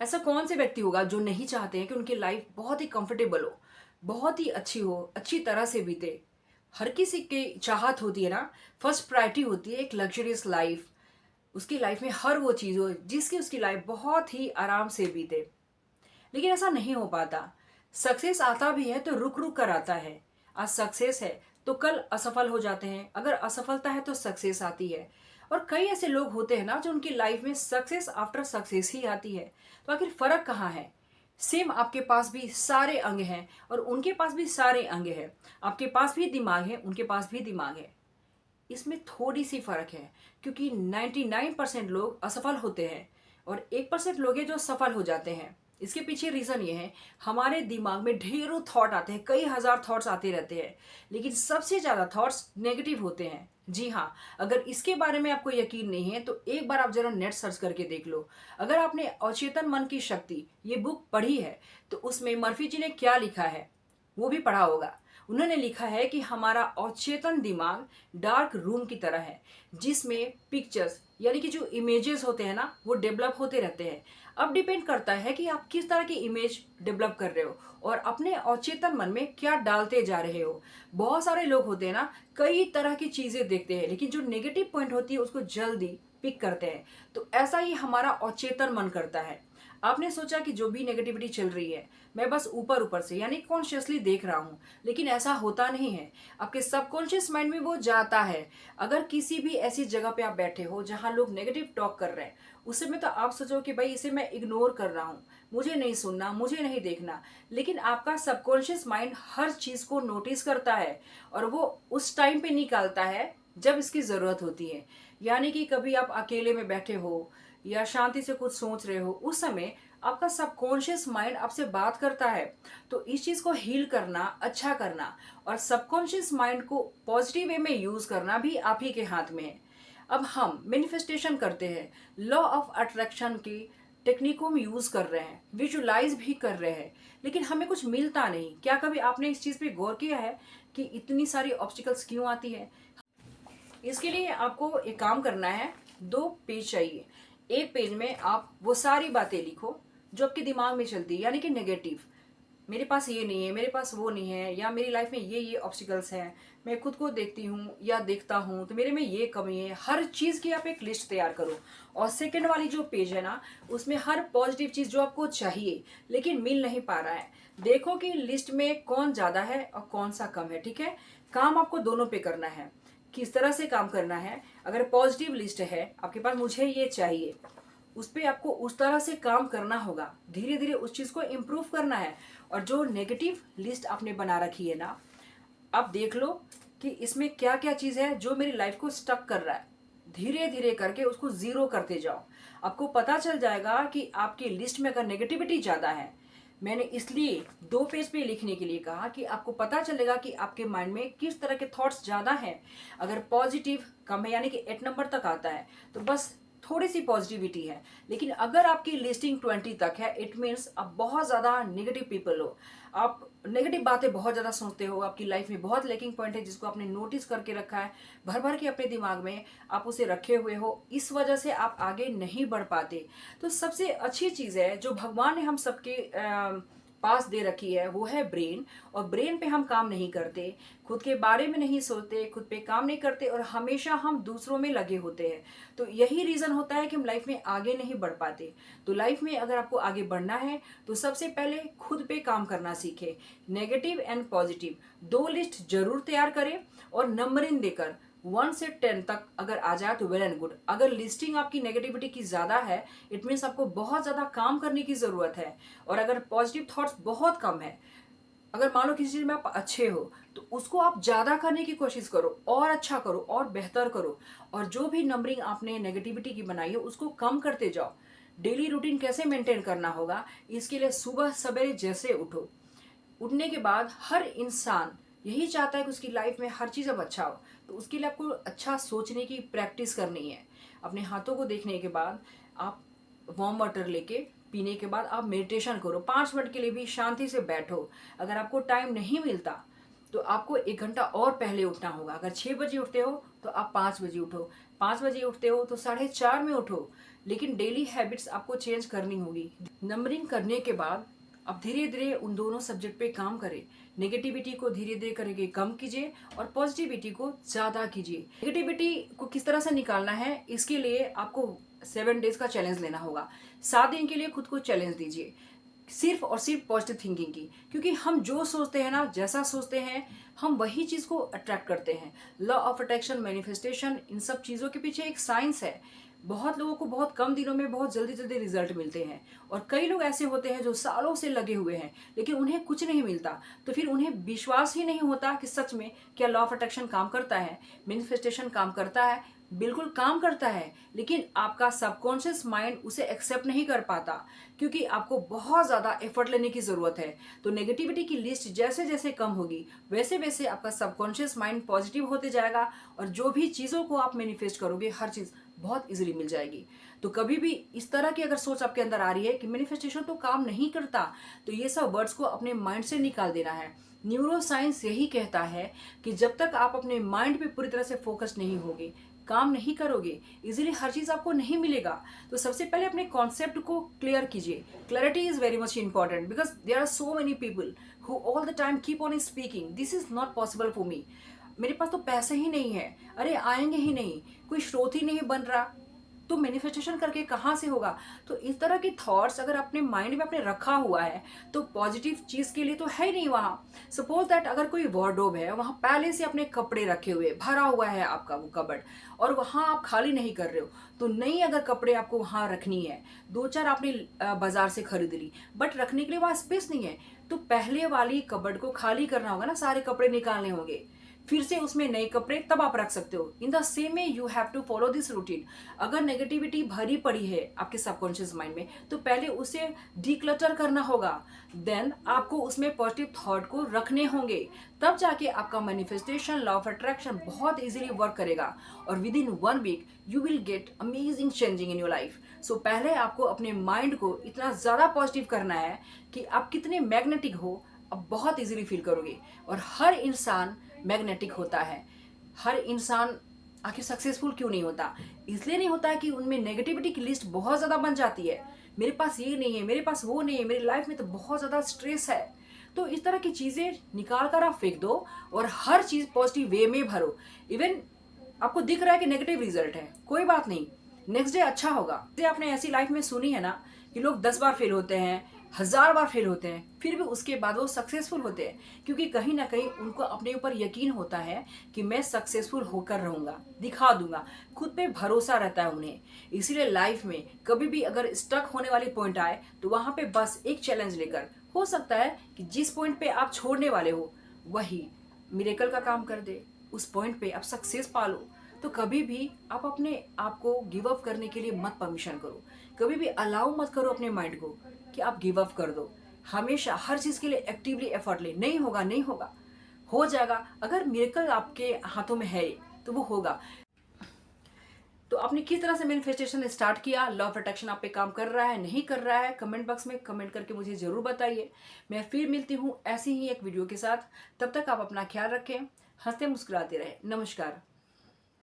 ऐसा कौन से व्यक्ति होगा जो नहीं चाहते हैं कि उनकी लाइफ बहुत ही कंफर्टेबल हो, बहुत ही अच्छी हो, अच्छी तरह से बीते। हर किसी की चाहत होती है ना। फर्स्ट प्रायोरिटी होती है एक लग्जरियस लाइफ। उसकी लाइफ में हर वो चीज़ हो जिसकी उसकी लाइफ बहुत ही आराम से बीते। लेकिन ऐसा नहीं हो पाता। सक्सेस आता भी है तो रुक रुक कर आता है। आज सक्सेस है तो कल असफल हो जाते हैं, अगर असफलता है तो सक्सेस आती है। और कई ऐसे लोग होते हैं ना जो उनकी लाइफ में सक्सेस आफ्टर सक्सेस ही आती है। तो आखिर फर्क कहाँ है? सेम आपके पास भी सारे अंग हैं और उनके पास भी सारे अंग हैं। आपके पास भी दिमाग है, उनके पास भी दिमाग है। इसमें थोड़ी सी फर्क है, क्योंकि 99% लोग असफल होते हैं और 1% लोग हैं जो सफल हो जाते हैं। इसके पीछे रीज़न ये है, हमारे दिमाग में ढेरों थॉट आते हैं, कई हजार थॉट्स आते रहते हैं, लेकिन सबसे ज़्यादा थॉट्स नेगेटिव होते हैं। जी हाँ, अगर इसके बारे में आपको यकीन नहीं है तो एक बार आप जरा नेट सर्च करके देख लो। अगर आपने अचेतन मन की शक्ति ये बुक पढ़ी है तो उसमें मर्फी जी ने क्या लिखा है वो भी पढ़ा होगा। उन्होंने लिखा है कि हमारा अवचेतन दिमाग डार्क रूम की तरह है, जिसमें पिक्चर्स यानी कि जो इमेजेस होते हैं ना वो डेवलप होते रहते हैं। अब डिपेंड करता है कि आप किस तरह की इमेज डेवलप कर रहे हो और अपने अवचेतन मन में क्या डालते जा रहे हो। बहुत सारे लोग होते हैं ना, कई तरह की चीजें देखते हैं लेकिन जो नेगेटिव पॉइंट होती है उसको जल्दी पिक करते हैं। तो ऐसा ही हमारा अवचेतन मन करता है। आपने सोचा कि जो भी नेगेटिविटी चल रही है मैं बस ऊपर ऊपर से यानी कॉन्शियसली देख रहा हूँ, लेकिन ऐसा होता नहीं है। आपके सबकॉन्शियस माइंड में वो जाता है। अगर किसी भी ऐसी जगह पे आप बैठे हो जहाँ लोग नेगेटिव टॉक कर रहे हैं, उस समय तो आप सोचो कि भाई इसे मैं इग्नोर कर रहा हूँ, मुझे नहीं सुनना, मुझे नहीं देखना। लेकिन आपका सबकॉन्शियस माइंड हर चीज को नोटिस करता है और वो उस टाइम पे निकालता है जब इसकी जरूरत होती है। यानी कि कभी आप अकेले में बैठे हो या शांति से कुछ सोच रहे हो, उस समय आपका सबकॉन्शियस माइंड आपसे बात करता है। तो इस चीज को हील करना, अच्छा करना और सबकॉन्शियस माइंड को पॉजिटिव वे में यूज करना भी आप ही के हाथ में है। अब हम मैनिफेस्टेशन करते हैं, लॉ ऑफ अट्रैक्शन की टेक्निकों में यूज कर रहे हैं, विजुलाइज भी कर रहे हैं, लेकिन हमें कुछ मिलता नहीं। क्या कभी आपने इस चीज पे गौर किया है कि इतनी सारी ऑब्स्टिकल्स क्यों आती है? इसके लिए आपको एक काम करना है। 2 पेज चाहिए। एक पेज में आप वो सारी बातें लिखो जो आपके दिमाग में चलती है, यानी कि नेगेटिव। मेरे पास ये नहीं है, मेरे पास वो नहीं है, या मेरी लाइफ में ये ऑब्स्टिकल्स हैं, मैं खुद को देखती हूँ या देखता हूँ तो मेरे में ये कमी है। हर चीज़ की आप एक लिस्ट तैयार करो। और सेकंड वाली जो पेज है ना, उसमें हर पॉजिटिव चीज़ जो आपको चाहिए लेकिन मिल नहीं पा रहा है, देखो कि लिस्ट में कौन ज़्यादा है और कौन सा कम है। ठीक है, काम आपको दोनों पे करना है। किस तरह से काम करना है? अगर पॉजिटिव लिस्ट है आपके पास, मुझे ये चाहिए, उस पर आपको उस तरह से काम करना होगा, धीरे धीरे उस चीज को इम्प्रूव करना है। और जो नेगेटिव लिस्ट आपने बना रखी है ना, आप देख लो कि इसमें क्या क्या चीज है जो मेरी लाइफ को स्टक कर रहा है। धीरे धीरे करके उसको जीरो करते जाओ। आपको पता चल जाएगा कि आपकी लिस्ट में अगर नेगेटिविटी ज्यादा है, मैंने इसलिए 2 पेज पे लिखने के लिए कहा कि आपको पता चलेगा कि आपके माइंड में किस तरह के थॉट्स ज्यादा हैं। अगर पॉजिटिव कम है यानी कि 8 नंबर तक आता है तो बस थोड़ी सी पॉजिटिविटी है। लेकिन अगर आपकी लिस्टिंग 20 तक है, इट मीन्स आप बहुत ज्यादा नेगेटिव पीपल हो। आप नेगेटिव बातें बहुत ज्यादा सुनते हो, आपकी लाइफ में बहुत लैकिंग पॉइंट है जिसको आपने नोटिस करके रखा है, भर भर के अपने दिमाग में आप उसे रखे हुए हो, इस वजह से आप आगे नहीं बढ़ पाते। तो सबसे अच्छी चीज है जो भगवान ने हम सबके पास दे रखी है वो है ब्रेन। और ब्रेन पे हम काम नहीं करते, खुद के बारे में नहीं सोचते, खुद पे काम नहीं करते और हमेशा हम दूसरों में लगे होते हैं। तो यही रीजन होता है कि हम लाइफ में आगे नहीं बढ़ पाते। तो लाइफ में अगर आपको आगे बढ़ना है तो सबसे पहले खुद पे काम करना सीखे। नेगेटिव एंड पॉजिटिव 2 लिस्ट जरूर तैयार करें और नंबरिंग देकर 1 से 10 तक अगर आ जाए तो वेल एंड गुड। अगर लिस्टिंग आपकी नेगेटिविटी की ज्यादा है, इट मीन्स आपको बहुत ज्यादा काम करने की जरूरत है। और अगर पॉजिटिव थॉट्स बहुत कम है, अगर मान लो किसी चीज में आप अच्छे हो तो उसको आप ज्यादा करने की कोशिश करो और अच्छा करो और बेहतर करो। और जो भी नंबरिंग आपने नेगेटिविटी की बनाई है उसको कम करते जाओ। डेली रूटीन कैसे मेंटेन करना होगा, इसके लिए सुबह सवेरे जैसे उठो, उठने के बाद हर इंसान यही चाहता है कि उसकी लाइफ में हर चीज़ अब अच्छा हो। तो उसके लिए आपको अच्छा सोचने की प्रैक्टिस करनी है। अपने हाथों को देखने के बाद आप वार्म वाटर लेके पीने के बाद आप मेडिटेशन करो, 5 मिनट के लिए भी शांति से बैठो। अगर आपको टाइम नहीं मिलता तो आपको 1 घंटा और पहले उठना होगा। अगर 6 बजे उठते हो तो आप 5 बजे उठो, 5 बजे उठते हो तो 4:30 में उठो। लेकिन डेली हैबिट्स आपको चेंज करनी होगी। नंबरिंग करने के बाद अब धीरे धीरे उन दोनों सब्जेक्ट पे काम करें। नेगेटिविटी को धीरे धीरे करके कम कीजिए और पॉजिटिविटी को ज़्यादा कीजिए। नेगेटिविटी को किस तरह से निकालना है, इसके लिए आपको 7 डेज का चैलेंज लेना होगा। 7 दिन के लिए खुद को चैलेंज दीजिए, सिर्फ और सिर्फ पॉजिटिव थिंकिंग की, क्योंकि हम जो सोचते हैं ना, जैसा सोचते हैं हम वही चीज़ को अट्रैक्ट करते हैं। लॉ ऑफ अट्रैक्शन, मैनिफेस्टेशन, इन सब चीज़ों के पीछे एक साइंस है। बहुत लोगों को बहुत कम दिनों में बहुत जल्दी जल्दी रिजल्ट मिलते हैं, और कई लोग ऐसे होते हैं जो सालों से लगे हुए हैं लेकिन उन्हें कुछ नहीं मिलता। तो फिर उन्हें विश्वास ही नहीं होता कि सच में क्या लॉ ऑफ अट्रैक्शन काम करता है, मैनिफेस्टेशन काम करता है। बिल्कुल काम करता है, लेकिन आपका सबकॉन्शियस माइंड उसे एक्सेप्ट नहीं कर पाता, क्योंकि आपको बहुत ज़्यादा एफर्ट लेने की ज़रूरत है। तो नेगेटिविटी की लिस्ट जैसे जैसे कम होगी वैसे वैसे आपका सबकॉन्शियस माइंड पॉजिटिव होते जाएगा, और जो भी चीज़ों को आप मैनिफेस्ट करोगे हर चीज़ बहुत इजीली मिल जाएगी। तो कभी भी इस तरह की अगर सोच आपके अंदर आ रही है कि मैनिफेस्टेशन तो काम नहीं करता, तो ये सब वर्ड्स को अपने माइंड से निकाल देना है। न्यूरो साइंस यही कहता है कि जब तक आप अपने माइंड पे पूरी तरह से फोकस नहीं होगे, काम नहीं करोगे, इजीली हर चीज़ आपको नहीं मिलेगा। तो सबसे पहले अपने कॉन्सेप्ट को क्लियर कीजिए। Clarity is very much important, because there are so many people who all the time keep on speaking this is not possible for me. मेरे पास तो पैसे ही नहीं है, अरे आएंगे ही नहीं, कोई स्रोत ही नहीं बन रहा, तो मैनिफेस्टेशन करके कहाँ से होगा। तो इस तरह के थॉट्स अगर अपने माइंड में आपने रखा हुआ है तो पॉजिटिव चीज के लिए तो है ही नहीं वहाँ। सपोज दैट अगर कोई वार्डरोब है, वहाँ पहले से अपने कपड़े रखे हुए भरा हुआ है आपका वो कबर्ड, और वहाँ आप खाली नहीं कर रहे हो, तो नई अगर कपड़े आपको वहाँ रखनी है, 2-4 आपने बाजार से खरीद ली, बट रखने के लिए वहाँ स्पेस नहीं है, तो पहले वाली कबर्ड को खाली करना होगा ना, सारे कपड़े निकालने होंगे, फिर से उसमें नए कपड़े तब आप रख सकते हो। In the same way you have to follow this routine. अगर नेगेटिविटी भरी पड़ी है आपके सबकॉन्शियस माइंड में, तो पहले उसे डिक्लटर करना होगा, देन आपको उसमें पॉजिटिव थॉट को रखने होंगे, तब जाके आपका मैनिफेस्टेशन, लॉ ऑफ अट्रैक्शन बहुत इजीली वर्क करेगा, और within 1 week you will get amazing changing in your life. So पहले आपको अपने माइंड को इतना ज़्यादा पॉजिटिव करना है कि आप कितने मैग्नेटिक हो अब बहुत इजीली फील करोगे। और हर इंसान मैग्नेटिक होता है। हर इंसान आखिर सक्सेसफुल क्यों नहीं होता? इसलिए नहीं होता है कि उनमें नेगेटिविटी की लिस्ट बहुत ज़्यादा बन जाती है। मेरे पास ये नहीं है, मेरे पास वो नहीं है, मेरी लाइफ में तो बहुत ज़्यादा स्ट्रेस है। तो इस तरह की चीज़ें निकाल कर आप फेंक दो और हर चीज़ पॉजिटिव वे में भरो। इवन आपको दिख रहा है कि नेगेटिव रिजल्ट है, कोई बात नहीं, नेक्स्ट डे अच्छा होगा। जैसे आपने ऐसी लाइफ में सुनी है ना कि लोग 10 बार फेल होते हैं, 1000 बार फेल होते हैं, फिर भी उसके बाद वो सक्सेसफुल होते हैं, क्योंकि कहीं ना कहीं उनको अपने ऊपर यकीन होता है कि मैं सक्सेसफुल होकर रहूंगा, दिखा दूंगा, खुद पे भरोसा रहता है उन्हें। इसीलिए लाइफ में कभी भी अगर स्टक होने वाली पॉइंट आए तो वहां पे बस एक चैलेंज लेकर, हो सकता है कि जिस पॉइंट पे आप छोड़ने वाले हो वही मिरेकल का काम कर दे, उस पॉइंट पे आप सक्सेस पा लो। तो कभी भी आप अपने आप को गिव अप करने के लिए मत परमिशन करो, कभी भी अलाउ मत करो अपने माइंड को कि आप गिव अप कर दो। हमेशा हर चीज के लिए एक्टिवली एफर्ट ले, नहीं होगा नहीं होगा, हो जाएगा। अगर मिरेकल आपके हाथों में है तो वो होगा। तो आपने किस तरह से मैनिफेस्टेशन स्टार्ट किया, लॉ ऑफ अट्रैक्शन आप पे काम कर रहा है नहीं कर रहा है, कमेंट बॉक्स में कमेंट करके मुझे जरूर बताइए। मैं फिर मिलती हूँ ऐसी ही एक वीडियो के साथ, तब तक आप अपना ख्याल रखें, हंसते मुस्कुराते रहे। नमस्कार।